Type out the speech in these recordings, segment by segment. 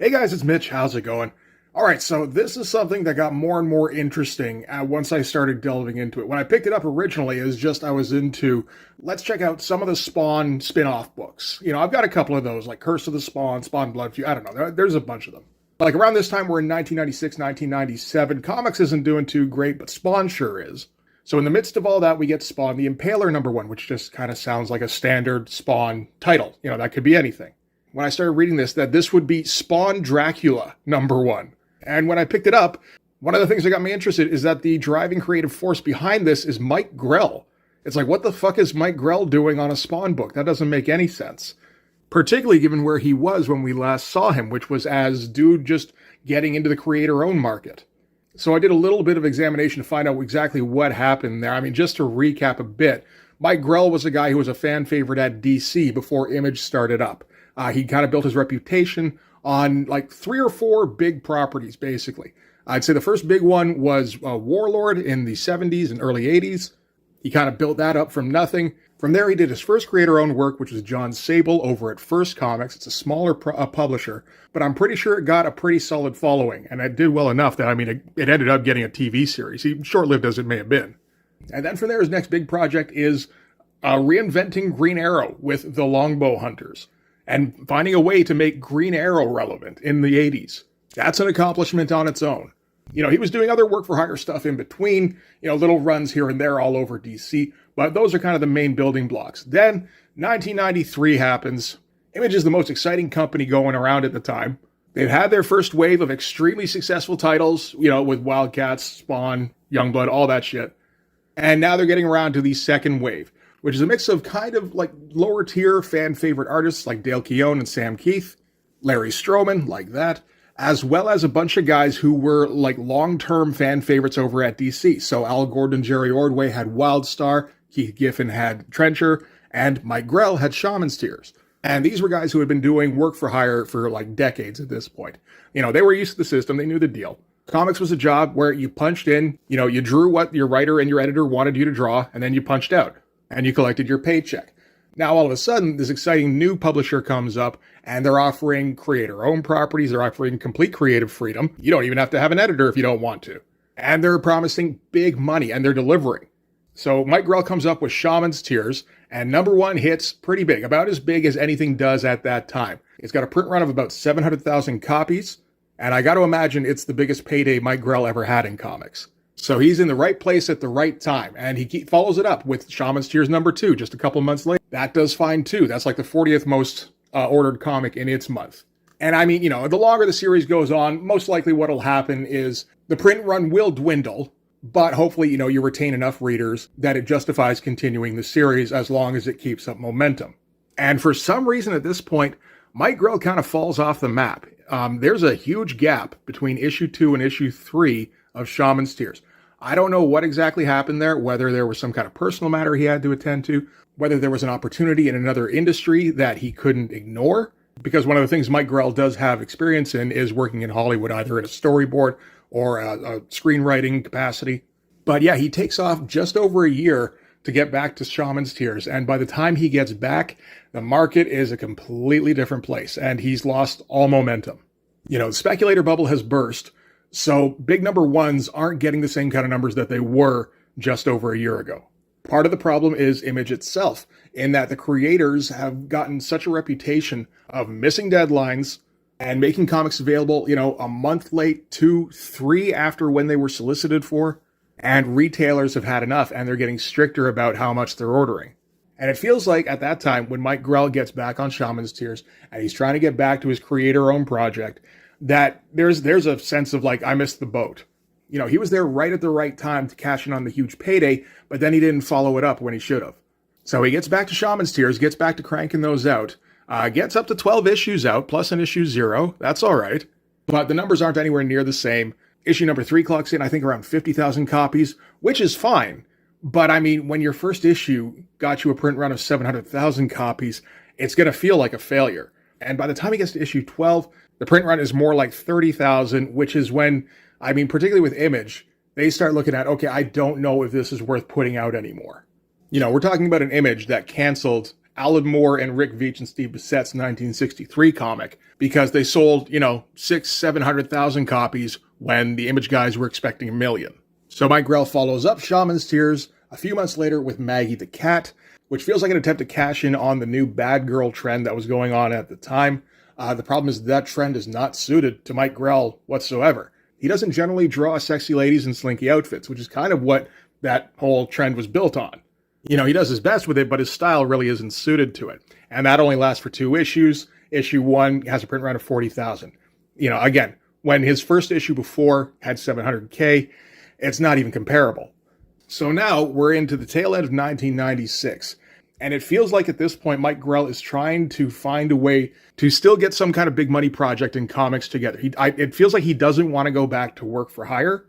Hey guys, it's Mitch. How's it going? All right, so this is something that got more and more interesting once I started delving into it. When I picked it up originally, it was just I was into, let's check out some of the Spawn spin-off books. You know, I've got a couple of those, like Curse of the Spawn, Spawn Blood Feud, I don't know, there's a bunch of them. Like around this time, we're in 1996, 1997. Comics isn't doing too great, but Spawn sure is. So in the midst of all that, we get Spawn the Impaler #1, which just kind of sounds like a standard Spawn title. You know, that could be anything. When I started reading this, that this would be Spawn Dracula #1. And when I picked it up, one of the things that got me interested is that the driving creative force behind this is Mike Grell. It's like, what the fuck is Mike Grell doing on a Spawn book? That doesn't make any sense. Particularly given where he was when we last saw him, which was as dude just getting into the creator-owned market. So I did a little bit of examination to find out exactly what happened there. I mean, just to recap a bit, Mike Grell was a guy who was a fan favorite at DC before Image started up. He kind of built his reputation on like 3 or 4 big properties, basically. I'd say the first big one was Warlord in the 70s and early 80s. He kind of built that up from nothing. From there, he did his first creator-owned work, which was John Sable over at First Comics. It's a smaller publisher, but I'm pretty sure it got a pretty solid following, and it did well enough that, I mean, it ended up getting a TV series, short-lived as it may have been. And then from there, his next big project is reinventing Green Arrow with the Longbow Hunters, and finding a way to make Green Arrow relevant in the 80s. That's an accomplishment on its own. You know, he was doing other work for hire stuff in between, you know, little runs here and there all over DC, but those are kind of the main building blocks. Then 1993 happens. Image is the most exciting company going around at the time. They've had their first wave of extremely successful titles, you know, with Wildcats, Spawn, Youngblood, all that shit. And now they're getting around to the second wave, which is a mix of kind of like lower tier fan favorite artists like Dale Keown and Sam Keith, Larry Stroman, like that, as well as a bunch of guys who were like long-term fan favorites over at DC. So Al Gordon and Jerry Ordway had Wildstar, Keith Giffen had Trencher, and Mike Grell had Shaman's Tears. And these were guys who had been doing work for hire for like decades at this point. You know, they were used to the system, they knew the deal. Comics was a job where you punched in, you know, you drew what your writer and your editor wanted you to draw, and then you punched out, and you collected your paycheck. Now, all of a sudden, this exciting new publisher comes up, and they're offering creator-owned properties. They're offering complete creative freedom. You don't even have to have an editor if you don't want to. And they're promising big money, and they're delivering. So Mike Grell comes up with Shaman's Tears, and #1 hits pretty big, about as big as anything does at that time. It's got a print run of about 700,000 copies, and I got to imagine it's the biggest payday Mike Grell ever had in comics. So he's in the right place at the right time, and he follows it up with Shaman's Tears #2 just a couple months later. That does fine too. That's like the 40th most ordered comic in its month. And I mean, you know, the longer the series goes on, most likely what'll happen is the print run will dwindle, but hopefully, you know, you retain enough readers that it justifies continuing the series as long as it keeps up momentum. And for some reason at this point, Mike Grell kind of falls off the map. There's a huge gap between issue 2 and issue 3 of Shaman's Tears. I don't know what exactly happened there, whether there was some kind of personal matter he had to attend to, whether there was an opportunity in another industry that he couldn't ignore, because one of the things Mike Grell does have experience in is working in Hollywood, either at a storyboard or a screenwriting capacity. But yeah, he takes off just over a year to get back to Shaman's Tears, and by the time he gets back, the market is a completely different place, and he's lost all momentum. You know, the speculator bubble has burst, so big #1s aren't getting the same kind of numbers that they were just over a year ago. Part of the problem is Image itself, in that the creators have gotten such a reputation of missing deadlines and making comics available, you know, a month late, 2, 3 after when they were solicited for. And retailers have had enough, and they're getting stricter about how much they're ordering. And it feels like at that time, when Mike Grell gets back on Shaman's Tears, and he's trying to get back to his creator-owned project, that there's a sense of like, I missed the boat. You know, he was there right at the right time to cash in on the huge payday, but then he didn't follow it up when he should have. So he gets back to Shaman's Tears, gets back to cranking those out, gets up to 12 issues out, plus an issue 0. That's all right. But the numbers aren't anywhere near the same. Issue #3 clocks in, I think, around 50,000 copies, which is fine. But I mean, when your first issue got you a print run of 700,000 copies, it's going to feel like a failure. And by the time he gets to issue 12, the print run is more like 30,000, which is when, I mean, particularly with Image, they start looking at, okay, I don't know if this is worth putting out anymore. You know, we're talking about an Image that canceled Alan Moore and Rick Veitch and Steve Bissett's 1963 comic, because they sold, 700,000 copies when the Image guys were expecting 1 million. So Mike Grell follows up Shaman's Tears a few months later with Maggie the Cat, which feels like an attempt to cash in on the new bad girl trend that was going on at the time. The problem is that trend is not suited to Mike Grell whatsoever. He doesn't generally draw sexy ladies in slinky outfits, which is kind of what that whole trend was built on. He does his best with it, but his style really isn't suited to it. And that only lasts for 2 issues. Issue 1 has a print run of 40,000. Again, when his first issue before had 700K, it's not even comparable. So now we're into the tail end of 1996. And it feels like at this point, Mike Grell is trying to find a way to still get some kind of big money project in comics together. It feels like he doesn't want to go back to work for hire.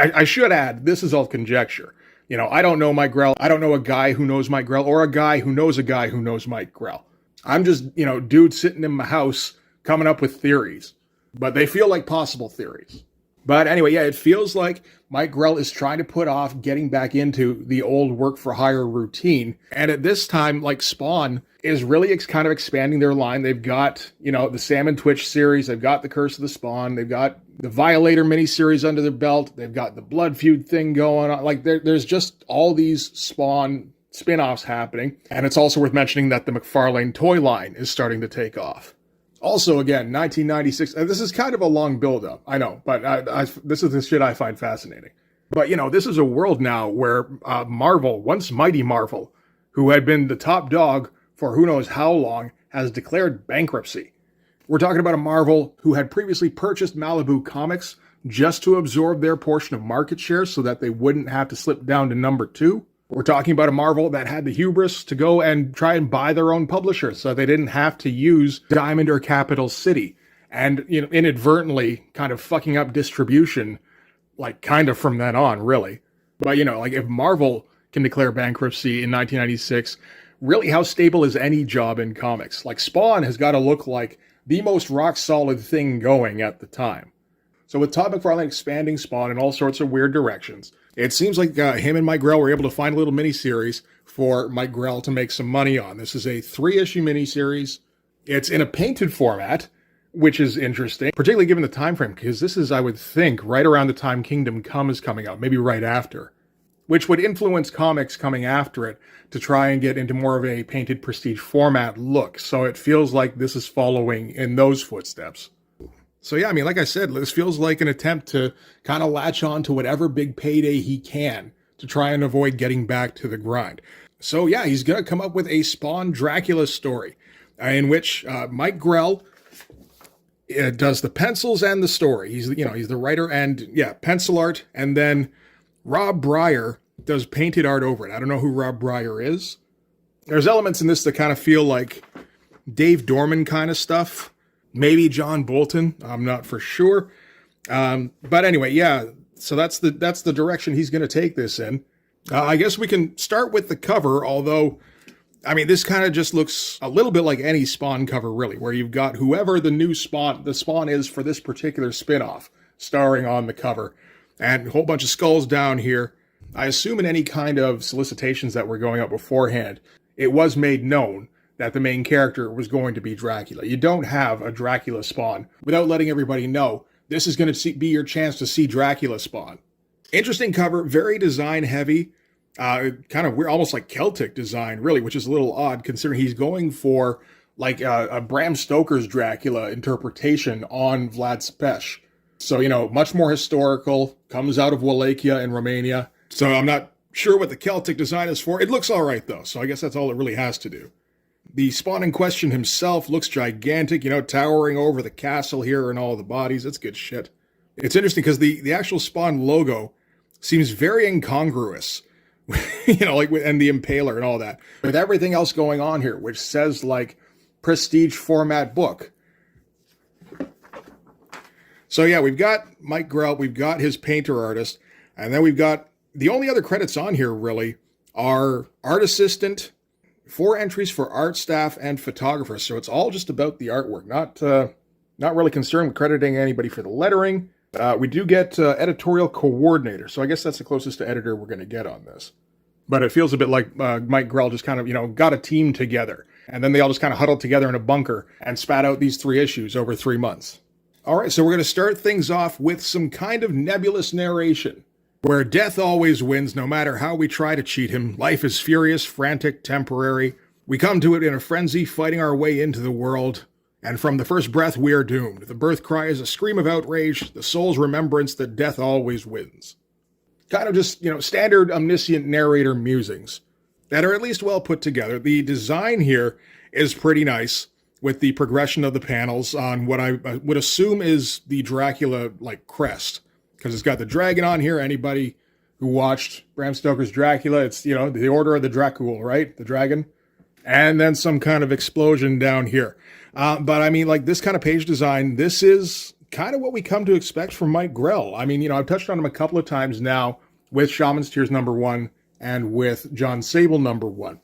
I should add, this is all conjecture. I don't know Mike Grell. I don't know a guy who knows Mike Grell or a guy who knows Mike Grell. I'm just, dude sitting in my house coming up with theories. But they feel like possible theories. But anyway, yeah, it feels like Mike Grell is trying to put off getting back into the old work-for-hire routine. And at this time, like Spawn is really kind of expanding their line. They've got, the Sam and Twitch series. They've got the Curse of the Spawn. They've got the Violator miniseries under their belt. They've got the Blood Feud thing going on. Like, there's just all these Spawn spin-offs happening. And it's also worth mentioning that the McFarlane toy line is starting to take off. Also, again, 1996, this is kind of a long build-up, I know, but this is the shit I find fascinating. But, this is a world now where Marvel, once mighty Marvel, who had been the top dog for who knows how long, has declared bankruptcy. We're talking about a Marvel who had previously purchased Malibu Comics just to absorb their portion of market share so that they wouldn't have to slip down to number 2. We're talking about a Marvel that had the hubris to go and try and buy their own publisher so they didn't have to use Diamond or Capital City. And, inadvertently kind of fucking up distribution, like kind of from then on, really. But, if Marvel can declare bankruptcy in 1996, really how stable is any job in comics? Like Spawn has got to look like the most rock solid thing going at the time. So with Todd McFarlane expanding Spawn in all sorts of weird directions, it seems like him and Mike Grell were able to find a little miniseries for Mike Grell to make some money on. This is a 3-issue miniseries. It's in a painted format, which is interesting, particularly given the time frame, because this is, I would think, right around the time Kingdom Come is coming out, maybe right after, which would influence comics coming after it to try and get into more of a painted prestige format look. So it feels like this is following in those footsteps. So yeah, like I said, this feels like an attempt to kind of latch on to whatever big payday he can to try and avoid getting back to the grind. So yeah, he's going to come up with a Spawn Dracula story in which Mike Grell does the pencils and the story. He's the writer and pencil art, and then Rob Breyer does painted art over it. I don't know who Rob Breyer is. There's elements in this that kind of feel like Dave Dorman kind of stuff. Maybe John Bolton, I'm not for sure. But anyway, yeah, so that's the direction he's going to take this in. I guess we can start with the cover, although, this kind of just looks a little bit like any Spawn cover, really, where you've got whoever the Spawn is for this particular spin-off starring on the cover, and a whole bunch of skulls down here. I assume in any kind of solicitations that were going out beforehand, it was made known that the main character was going to be Dracula. You don't have a Dracula Spawn without letting everybody know this is going to be your chance to see Dracula Spawn. Interesting cover, very design heavy, kind of weird, almost like Celtic design, really, which is a little odd considering he's going for like a Bram Stoker's Dracula interpretation on Vlad Spawn. So, much more historical, comes out of Wallachia in Romania. So I'm not sure what the Celtic design is for. It looks all right, though, so I guess that's all it really has to do. The Spawn in question himself looks gigantic, towering over the castle here and all the bodies. It's good shit. It's interesting because the actual Spawn logo seems very incongruous, and the Impaler and all that, with everything else going on here, which says, prestige format book. So yeah, we've got Mike Grell, we've got his painter artist, and then we've got the only other credits on here, really, are art assistant, 4 entries for art staff and photographers. So it's all just about the artwork, not really concerned with crediting anybody for the lettering. We do get editorial coordinator, so I guess that's the closest to editor we're going to get on this. But it feels a bit like Mike Grell just kind of, got a team together. And then they all just kind of huddled together in a bunker and spat out these 3 issues over 3 months. All right, so we're going to start things off with some kind of nebulous narration, where death always wins no matter how we try to cheat him. Life is furious, frantic, temporary. We come to it in a frenzy, fighting our way into the world. And from the first breath, we are doomed. The birth cry is a scream of outrage, the soul's remembrance that death always wins. Kind of just, standard omniscient narrator musings that are at least well put together. The design here is pretty nice with the progression of the panels on what I would assume is the Dracula, crest. Because it's got the dragon on here. Anybody who watched Bram Stoker's Dracula, it's, the Order of the Dracul, right? The dragon. And then some kind of explosion down here. But I mean, this kind of page design, this is kind of what we come to expect from Mike Grell. I mean, I've touched on him a couple of times now with Shaman's Tears #1 and with John Sable #1.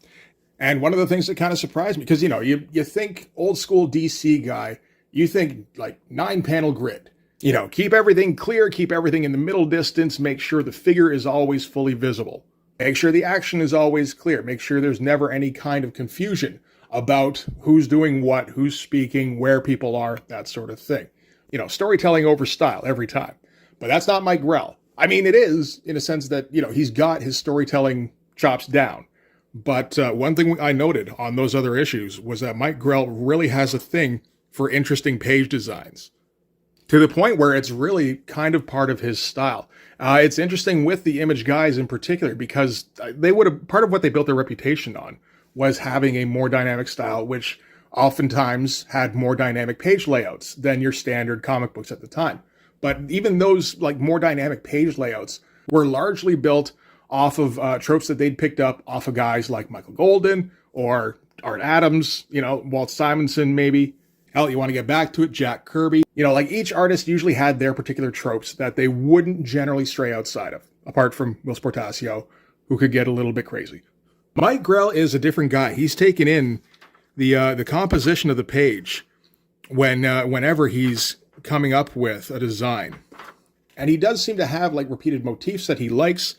And one of the things that kind of surprised me, because, you think old school DC guy, you think 9-panel grid. Keep everything clear, keep everything in the middle distance, make sure the figure is always fully visible. Make sure the action is always clear. Make sure there's never any kind of confusion about who's doing what, who's speaking, where people are, that sort of thing. Storytelling over style every time. But that's not Mike Grell. I mean, it is, in a sense that, he's got his storytelling chops down. But one thing I noted on those other issues was that Mike Grell really has a thing for interesting page designs, to the point where it's really kind of part of his style. It's interesting with the Image guys in particular, because part of what they built their reputation on was having a more dynamic style, which oftentimes had more dynamic page layouts than your standard comic books at the time. But even those more dynamic page layouts were largely built off of tropes that they'd picked up off of guys like Michael Golden or Art Adams, Walt Simonson maybe. Hell, you want to get back to it, Jack Kirby. Each artist usually had their particular tropes that they wouldn't generally stray outside of, apart from Will Sportasio, who could get a little bit crazy. Mike Grell is a different guy. He's taken in the composition of the page whenever he's coming up with a design. And he does seem to have repeated motifs that he likes,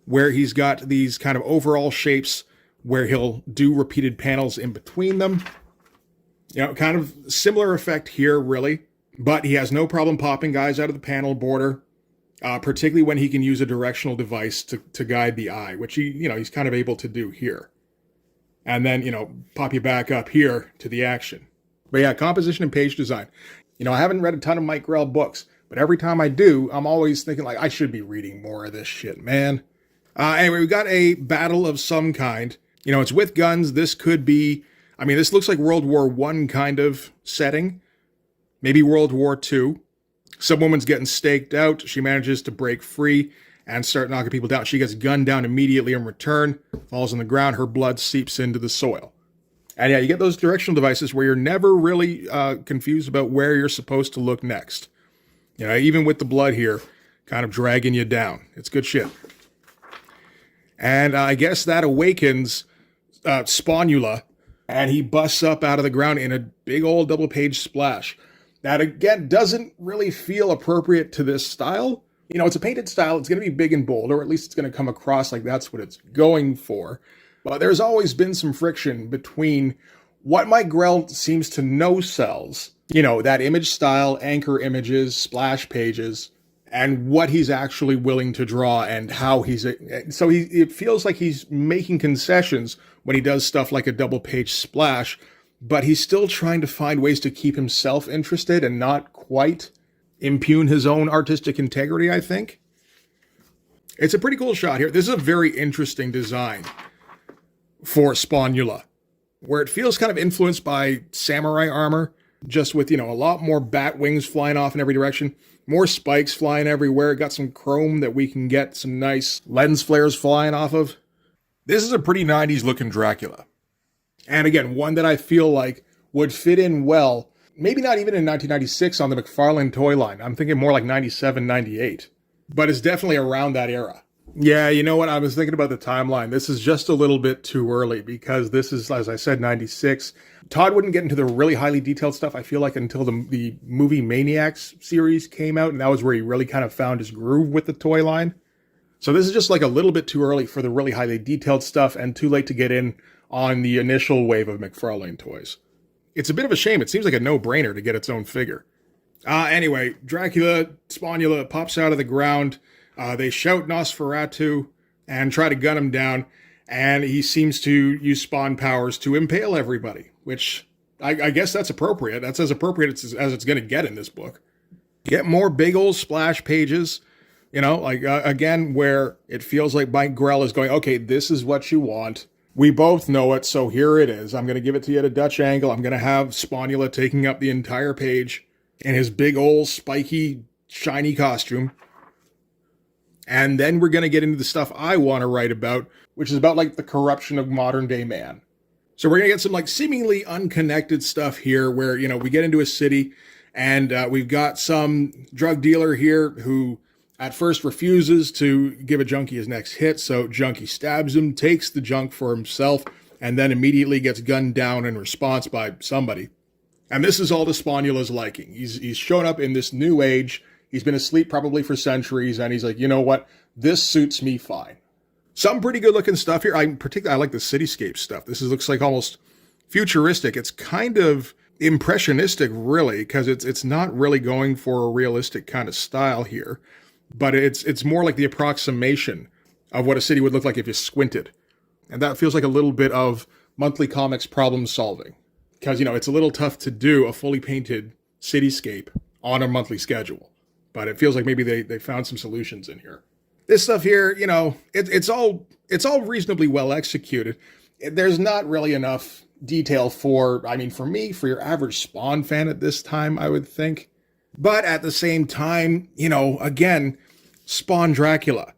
where he's got these kind of overall shapes where he'll do repeated panels in between them. Kind of similar effect here, really. But he has no problem popping guys out of the panel border, particularly when he can use a directional device to guide the eye, which he's kind of able to do here. And then, pop you back up here to the action. But yeah, composition and page design. I haven't read a ton of Mike Grell books, but every time I do, I'm always thinking I should be reading more of this shit, man. Anyway, we got a battle of some kind. It's with guns. This could be, this looks like World War I kind of setting. Maybe World War II. Some woman's getting staked out. She manages to break free and start knocking people down. She gets gunned down immediately in return, falls on the ground, her blood seeps into the soil. And yeah, you get those directional devices where you're never really confused about where you're supposed to look next. Even with the blood here, kind of dragging you down. It's good shit. And I guess that awakens Spawnula, and he busts up out of the ground in a big old double-page splash. That, again, doesn't really feel appropriate to this style. It's a painted style. It's going to be big and bold, or at least it's going to come across like that's what it's going for. But there's always been some friction between what Mike Grell seems to know sells, that image style, anchor images, splash pages, and what he's actually willing to draw and how it feels like he's making concessions when he does stuff like a double page splash, but he's still trying to find ways to keep himself interested and not quite impugn his own artistic integrity, I think. It's a pretty cool shot here. This is a very interesting design for Spawnula, where it feels kind of influenced by samurai armor, just with, a lot more bat wings flying off in every direction, more spikes flying everywhere, got some chrome that we can get some nice lens flares flying off of. This is a pretty 90s looking Dracula. And again, one that I feel like would fit in well, maybe not even in 1996 on the McFarlane toy line. I'm thinking more like 97, 98. But it's definitely around that era. Yeah, you know what? I was thinking about the timeline. This is just a little bit too early because this is, as I said, 96. Todd wouldn't get into the really highly detailed stuff, I feel like, until the movie Maniacs series came out, and that was where he really kind of found his groove with the toy line. So this is just like a little bit too early for the really highly detailed stuff and too late to get in on the initial wave of McFarlane toys. It's a bit of a shame. It seems like a no-brainer to get its own figure. Anyway, Dracula, Spawnula pops out of the ground. They shout Nosferatu and try to gun him down. And he seems to use spawn powers to impale everybody, which I guess that's appropriate. That's as appropriate as it's going to get in this book. Get more big old splash pages, you know, like, again, where it feels like Mike Grell is going, okay, this is what you want. We both know it, so here it is. I'm going to give it to you at a Dutch angle. I'm going to have Spawnula taking up the entire page in his big old spiky, shiny costume. And then we're going to get into the stuff I want to write about, which is about, like, the corruption of modern day man. So we're going to get some, like, seemingly unconnected stuff here where, you know, we get into a city and we've got some drug dealer here who at first refuses to give a junkie his next hit. So junkie stabs him, takes the junk for himself, and then immediately gets gunned down in response by somebody. And this is all to Spawnula's liking. He's shown up in this new age. He's been asleep probably for centuries, and he's like, you know what? This suits me fine. Some pretty good looking stuff here. I like the cityscape stuff. This looks like almost futuristic. It's kind of impressionistic, really, because it's not really going for a realistic kind of style here, but it's more like the approximation of what a city would look like if you squinted. And that feels like a little bit of monthly comics problem solving, because, you know, it's a little tough to do a fully painted cityscape on a monthly schedule, but it feels like maybe they found some solutions in here. This stuff here, you know, it's all reasonably well executed. There's not really enough detail for me, for your average Spawn fan at this time, I would think. But at the same time, you know, again, Spawn Dracula.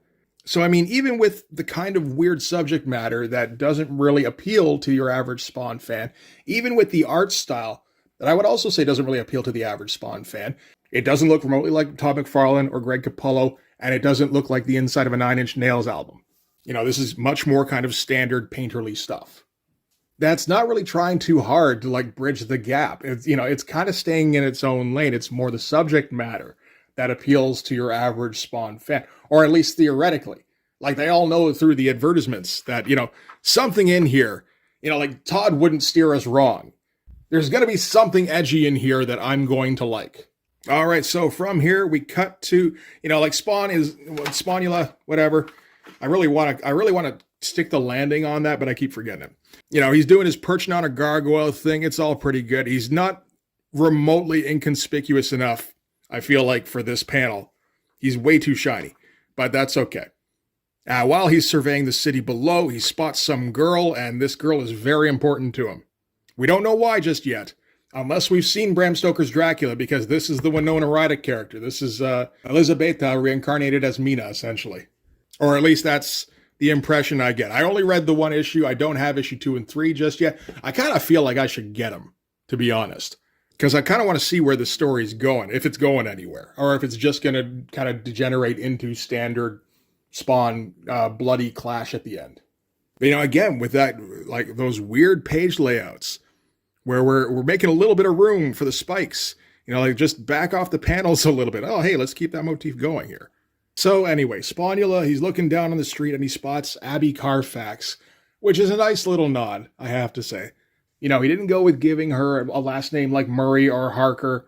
So, I mean, even with the kind of weird subject matter that doesn't really appeal to your average Spawn fan, even with the art style that I would also say doesn't really appeal to the average Spawn fan, it doesn't look remotely like Todd McFarlane or Greg Capullo, and it doesn't look like the inside of a Nine Inch Nails album. You know, this is much more kind of standard painterly stuff. That's not really trying too hard to, like, bridge the gap. It's, you know, it's kind of staying in its own lane. It's more the subject matter that appeals to your average Spawn fan, or at least theoretically. Like, they all know through the advertisements that, you know, something in here, you know, like, Todd wouldn't steer us wrong. There's going to be something edgy in here that I'm going to like. All right, so from here we cut to, you know, like, Spawnula, whatever. I really want to stick the landing on that, but I keep forgetting it. You know, he's doing his perching on a gargoyle thing. It's all pretty good. He's not remotely inconspicuous enough, I feel like, for this panel. He's way too shiny, but that's okay. While he's surveying the city below, he spots some girl, and this girl is very important to him. We don't know why just yet, unless we've seen Bram Stoker's Dracula, because this is the Winona Ryder character. This is Elisabetta reincarnated as Mina, essentially. Or at least that's the impression I get. I only read the one issue. I don't have issue 2 and 3 just yet. I kind of feel like I should get them, to be honest, because I kind of want to see where the story's going, if it's going anywhere, or if it's just going to kind of degenerate into standard Spawn bloody clash at the end. But, you know, again, with that, like, those weird page layouts where we're making a little bit of room for the spikes, you know, like, just back off the panels a little bit. Oh, hey, let's keep that motif going here. So anyway, Spawnula, he's looking down on the street and he spots Abby Carfax, which is a nice little nod, I have to say. You know, he didn't go with giving her a last name like Murray or Harker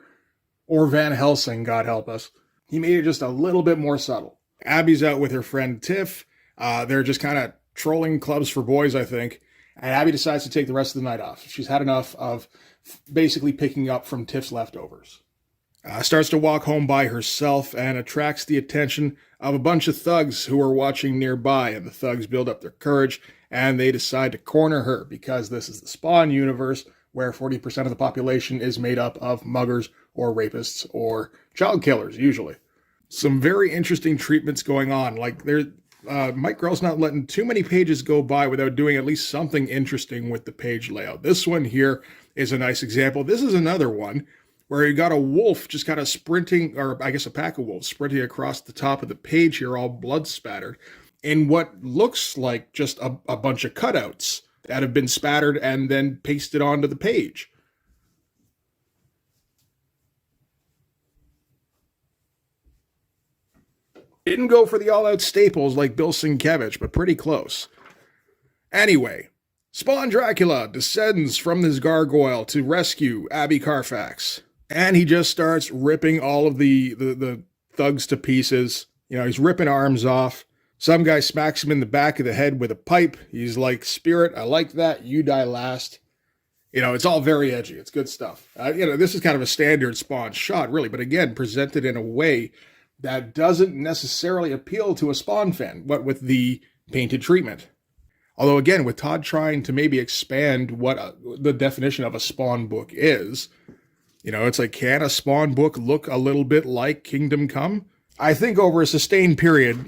or Van Helsing, God help us. He made it just a little bit more subtle. Abby's out with her friend Tiff. They're just kind of trolling clubs for boys, I think. And Abby decides to take the rest of the night off. She's had enough of basically picking up from Tiff's leftovers. Starts to walk home by herself and attracts the attention of a bunch of thugs who are watching nearby. And the thugs build up their courage and they decide to corner her because this is the Spawn universe where 40% of the population is made up of muggers or rapists or child killers, usually. Some very interesting treatments going on. Like, Mike Grell's not letting too many pages go by without doing at least something interesting with the page layout. This one here is a nice example. This is another one where you got a wolf just kind of sprinting, or I guess a pack of wolves sprinting across the top of the page here, all blood spattered, in what looks like just a bunch of cutouts that have been spattered and then pasted onto the page. Didn't go for the all-out staples like Bill Sienkiewicz, but pretty close. Anyway, Spawn Dracula descends from this gargoyle to rescue Abby Carfax. And he just starts ripping all of the thugs to pieces. You know, he's ripping arms off. Some guy smacks him in the back of the head with a pipe. He's like, "Spirit, I like that. You die last." You know, it's all very edgy. It's good stuff. This is kind of a standard Spawn shot, really, but again, presented in a way that doesn't necessarily appeal to a Spawn fan, but with the painted treatment. Although, again, with Todd trying to maybe expand what the definition of a Spawn book is, you know, it's like, can a Spawn book look a little bit like Kingdom Come? I think over a sustained period,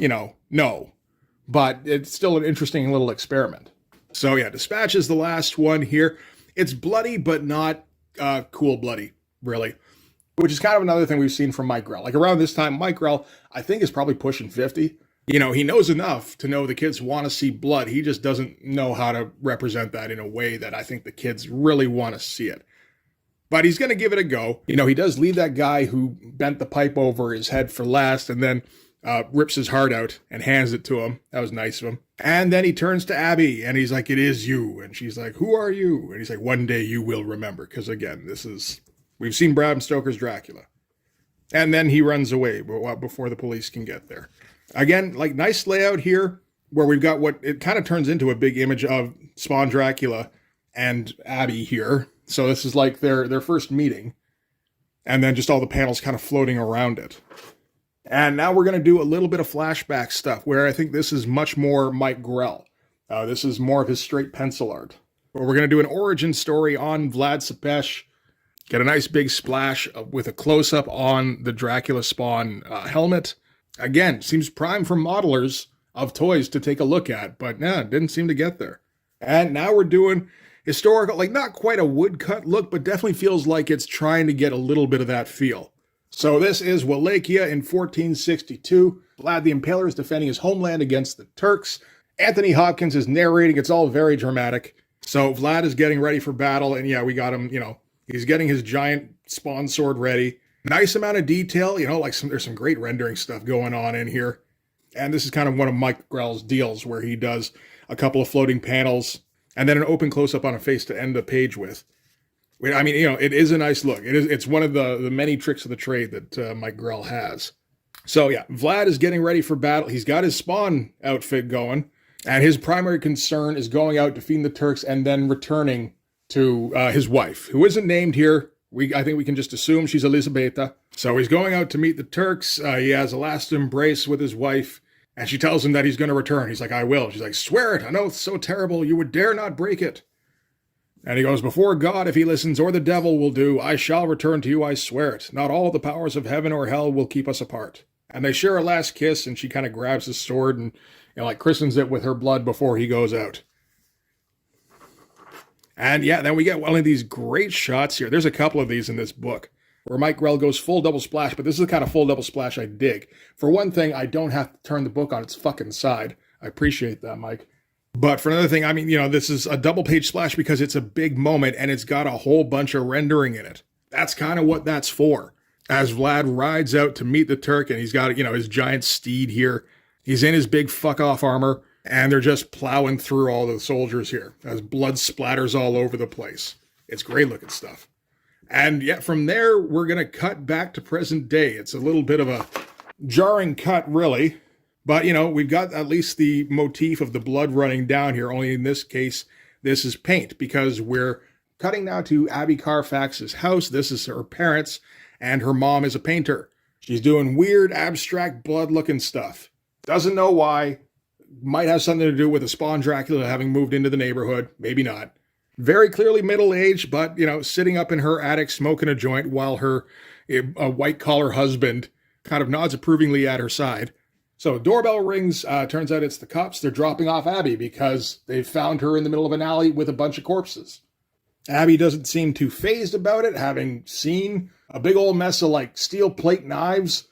no. But it's still an interesting little experiment. So yeah, Dispatch is the last one here. It's bloody, but not cool bloody, really. Which is kind of another thing we've seen from Mike Grell. Like around this time, Mike Grell, I think, is probably pushing 50. You know, he knows enough to know the kids want to see blood. He just doesn't know how to represent that in a way that I think the kids really want to see it. But he's going to give it a go. You know, he does leave that guy who bent the pipe over his head for last and then rips his heart out and hands it to him. That was nice of him. And then he turns to Abby and he's like, "It is you." And she's like, "Who are you?" And he's like, "One day you will remember." Because again, we've seen Bram Stoker's Dracula. And then he runs away before the police can get there. Again, like nice layout here where we've got what it kind of turns into a big image of Spawn Dracula and Abby here. So this is like their first meeting. And then just all the panels kind of floating around it. And now we're going to do a little bit of flashback stuff where I think this is much more Mike Grell. This is more of his straight pencil art. But we're going to do an origin story on Vlad Tepes. Get a nice big splash with a close-up on the Dracula Spawn helmet. Again, seems prime for modelers of toys to take a look at. But it didn't seem to get there. And now we're doing historical, like not quite a woodcut look, but definitely feels like it's trying to get a little bit of that feel. So this is Wallachia in 1462. Vlad the Impaler is defending his homeland against the Turks. Anthony Hopkins is narrating. It's all very dramatic. So Vlad is getting ready for battle. And yeah, we got him, he's getting his giant Spawn sword ready. Nice amount of detail, there's some great rendering stuff going on in here. And this is kind of one of Mike Grell's deals where he does a couple of floating panels and then an open close-up on a face to end the page with. I mean, it is a nice look. It's one of the many tricks of the trade that Mike Grell has. So yeah, Vlad is getting ready for battle. He's got his Spawn outfit going, and his primary concern is going out, defeating the Turks, and then returning to his wife, who isn't named here. I think we can just assume she's Elisabetta. So he's going out to meet the Turks. He has a last embrace with his wife, and she tells him that he's going to return. He's like, "I will." She's like, "Swear it, an oath so terrible you would dare not break it." And he goes, "Before God, if he listens, or the devil will do, I shall return to you, I swear it. Not all the powers of heaven or hell will keep us apart." And they share a last kiss, and she kind of grabs his sword and, christens it with her blood before he goes out. And yeah, then we get one of these great shots here. There's a couple of these in this book where Mike Grell goes full double splash, but this is the kind of full double splash I dig. For one thing, I don't have to turn the book on its fucking side. I appreciate that, Mike. But for another thing, I mean, this is a double page splash because it's a big moment and it's got a whole bunch of rendering in it. That's kind of what that's for. As Vlad rides out to meet the Turk and he's got, his giant steed here. He's in his big fuck off armor and they're just plowing through all the soldiers here as blood splatters all over the place. It's great looking stuff. And yet from there, we're going to cut back to present day. It's a little bit of a jarring cut, really. But, we've got at least the motif of the blood running down here, only in this case, this is paint, because we're cutting now to Abby Carfax's house. This is her parents, and her mom is a painter. She's doing weird, abstract, blood-looking stuff. Doesn't know why. Might have something to do with a Spawn Dracula having moved into the neighborhood. Maybe not. Very clearly middle-aged, but, sitting up in her attic smoking a joint while her white-collar husband kind of nods approvingly at her side. So doorbell rings, turns out it's the cops. They're dropping off Abby because they found her in the middle of an alley with a bunch of corpses. Abby doesn't seem too fazed about it, having seen a big old mess of steel plate knives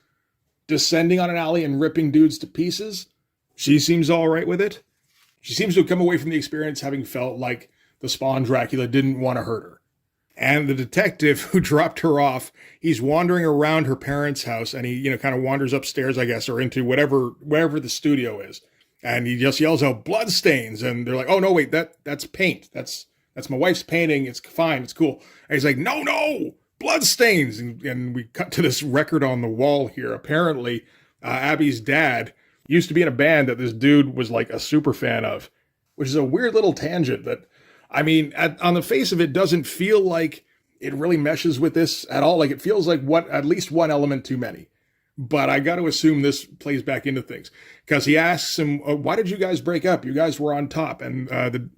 descending on an alley and ripping dudes to pieces. She seems all right with it. She seems to have come away from the experience having felt like the Spawn Dracula didn't want to hurt her. And the detective who dropped her off, he's wandering around her parents' house, and he, kind of wanders upstairs, I guess, or into wherever the studio is. And he just yells out bloodstains, and they're like, "Oh no, wait, that's paint. That's my wife's painting. It's fine. It's cool." And he's like, "No, bloodstains!" And we cut to this record on the wall here. Apparently, Abby's dad used to be in a band that this dude was like a super fan of, which is a weird little tangent that, I mean, on the face of it, doesn't feel like it really meshes with this at all. Like, it feels like at least one element too many. But I got to assume this plays back into things, because he asks him, "Why did you guys break up? You guys were on top." And the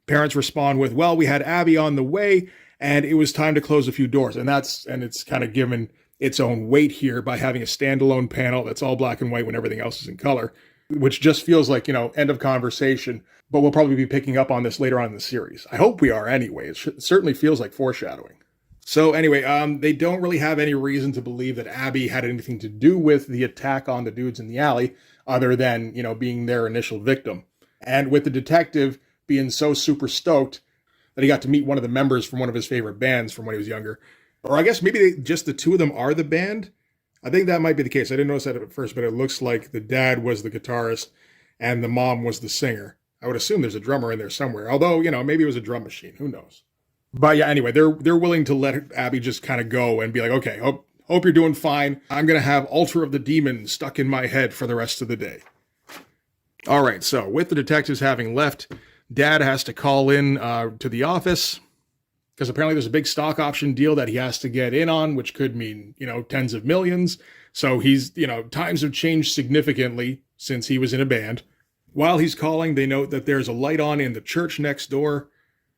parents respond with, "Well, we had Abby on the way, and it was time to close a few doors." And it's kind of given its own weight here by having a standalone panel that's all black and white when everything else is in color, which just feels like, end of conversation. But we'll probably be picking up on this later on in the series. I hope we are anyway. It certainly feels like foreshadowing. So anyway, they don't really have any reason to believe that Abby had anything to do with the attack on the dudes in the alley, other than, being their initial victim. And with the detective being so super stoked that he got to meet one of the members from one of his favorite bands from when he was younger. Or I guess maybe just the two of them are the band. I think that might be the case. I didn't notice that at first, but it looks like the dad was the guitarist and the mom was the singer. I would assume there's a drummer in there somewhere. Although, maybe it was a drum machine. Who knows? But yeah, anyway, they're willing to let Abby just kind of go and be like, "Okay, hope you're doing fine. I'm going to have Altar of the Demon stuck in my head for the rest of the day." All right, so with the detectives having left, Dad has to call in to the office, because apparently there's a big stock option deal that he has to get in on, which could mean, tens of millions. So he's, times have changed significantly since he was in a band. While he's calling, they note that there's a light on in the church next door,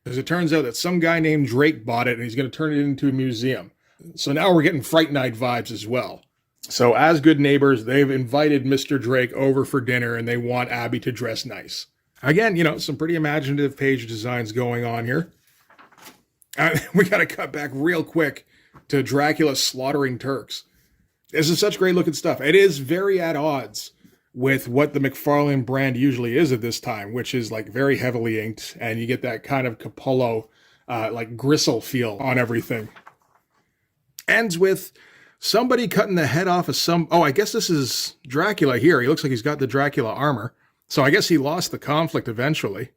because it turns out that some guy named Drake bought it and he's going to turn it into a museum. So now we're getting Fright Night vibes as well. So as good neighbors, they've invited Mr. Drake over for dinner, and they want Abby to dress nice. Again, some pretty imaginative page designs going on here. We got to cut back real quick to Dracula slaughtering Turks. This is such great looking stuff. It is very at odds with what the McFarlane brand usually is at this time, which is like very heavily inked, and you get that kind of Capullo, like gristle feel on everything. Ends with somebody cutting the head off of I guess this is Dracula here. He looks like he's got the Dracula armor. So I guess he lost the conflict eventually.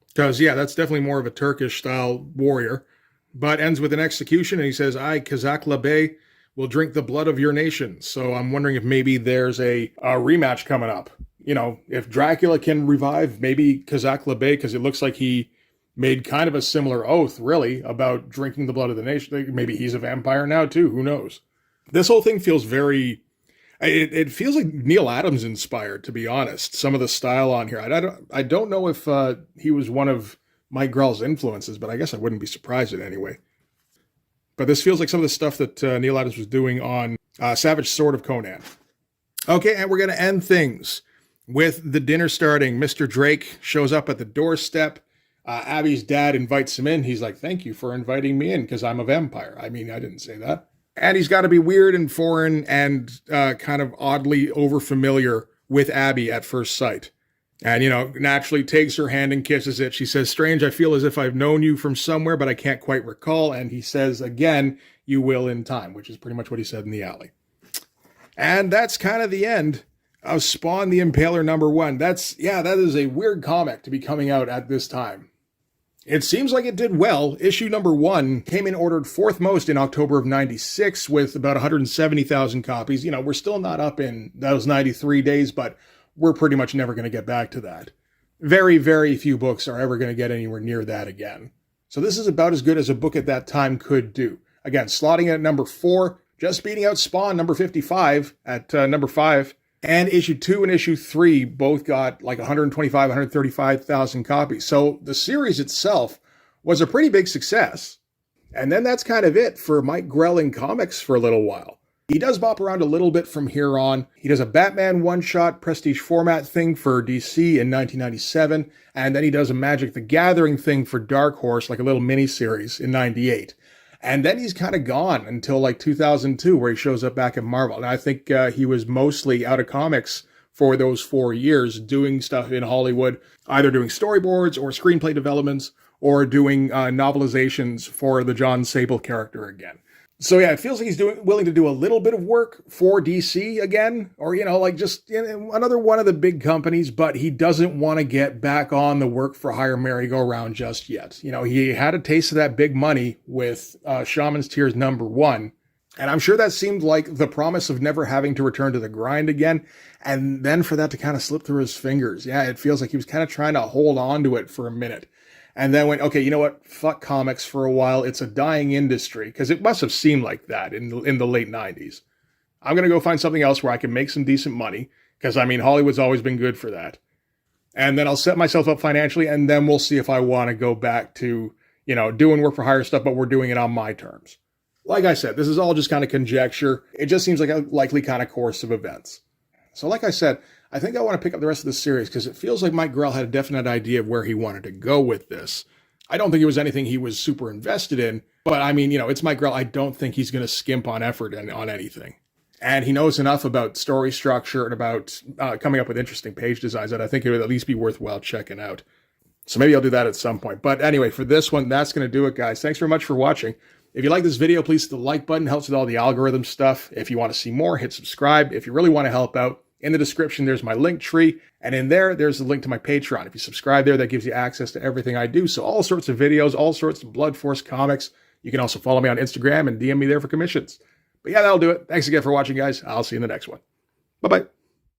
Because, yeah, that's definitely more of a Turkish-style warrior. But ends with an execution, and he says, "I, Kazakla Bey, will drink the blood of your nation." So I'm wondering if maybe there's a rematch coming up. If Dracula can revive, maybe Kazakla Bey, because it looks like he made kind of a similar oath, really, about drinking the blood of the nation. Maybe he's a vampire now, too. Who knows? This whole thing feels very... It feels like Neil Adams inspired, to be honest. Some of the style on here. I don't know if he was one of Mike Grell's influences, but I guess I wouldn't be surprised in any way. But this feels like some of the stuff that Neil Adams was doing on Savage Sword of Conan. Okay, and we're going to end things with the dinner starting. Mr. Drake shows up at the doorstep. Abby's dad invites him in. He's like, "Thank you for inviting me in, because I'm a vampire." I mean, I didn't say that. And he's got to be weird and foreign and kind of oddly overfamiliar with Abby at first sight. And, naturally takes her hand and kisses it. She says, "Strange, I feel as if I've known you from somewhere, but I can't quite recall." And he says, again, "You will in time," which is pretty much what he said in the alley. And that's kind of the end of Spawn the Impaler #1. That is a weird comic to be coming out at this time. It seems like it did well. Issue #1 came in ordered 4th most in October of 96 with about 170,000 copies. We're still not up in those 93 days, but we're pretty much never going to get back to that. Very, very few books are ever going to get anywhere near that again. So this is about as good as a book at that time could do. Again, slotting in at #4, just beating out Spawn #55 at #5. And issue 2 and issue 3 both got like 125, 135,000 copies. So the series itself was a pretty big success. And then that's kind of it for Mike Grell in comics for a little while. He does bop around a little bit from here on. He does a Batman one-shot prestige format thing for DC in 1997. And then he does a Magic the Gathering thing for Dark Horse, like a little mini-series in 98. And then he's kind of gone until like 2002, where he shows up back at Marvel. And I think he was mostly out of comics for those 4 years, doing stuff in Hollywood, either doing storyboards or screenplay developments, or doing novelizations for the John Sable character again. So yeah, it feels like he's willing to do a little bit of work for DC again, or, like just another one of the big companies, but he doesn't want to get back on the work for hire merry-go-round just yet. He had a taste of that big money with Shaman's Tears #1, and I'm sure that seemed like the promise of never having to return to the grind again, and then for that to kind of slip through his fingers. Yeah, it feels like he was kind of trying to hold on to it for a minute. And then went, okay, you know what? Fuck comics for a while. It's a dying industry, because it must have seemed like that in the late 90s. I'm going to go find something else where I can make some decent money, because, Hollywood's always been good for that. And then I'll set myself up financially, and then we'll see if I want to go back to, doing work for hire stuff, but we're doing it on my terms. Like I said, this is all just kind of conjecture. It just seems like a likely kind of course of events. So like I said, I think I want to pick up the rest of the series because it feels like Mike Grell had a definite idea of where he wanted to go with this. I don't think it was anything he was super invested in, but it's Mike Grell. I don't think he's going to skimp on effort and on anything. And he knows enough about story structure and about coming up with interesting page designs that I think it would at least be worthwhile checking out. So maybe I'll do that at some point. But anyway, for this one, that's going to do it, guys. Thanks very much for watching. If you like this video, please hit the like button. It helps with all the algorithm stuff. If you want to see more, hit subscribe. If you really want to help out, in the description, there's my link tree, and in there's the link to my Patreon. If you subscribe there, that gives you access to everything I do. So all sorts of videos, all sorts of Blood Force comics. You can also follow me on Instagram and DM me there for commissions. But yeah, that'll do it. Thanks again for watching, guys. I'll see you in the next one. Bye-bye.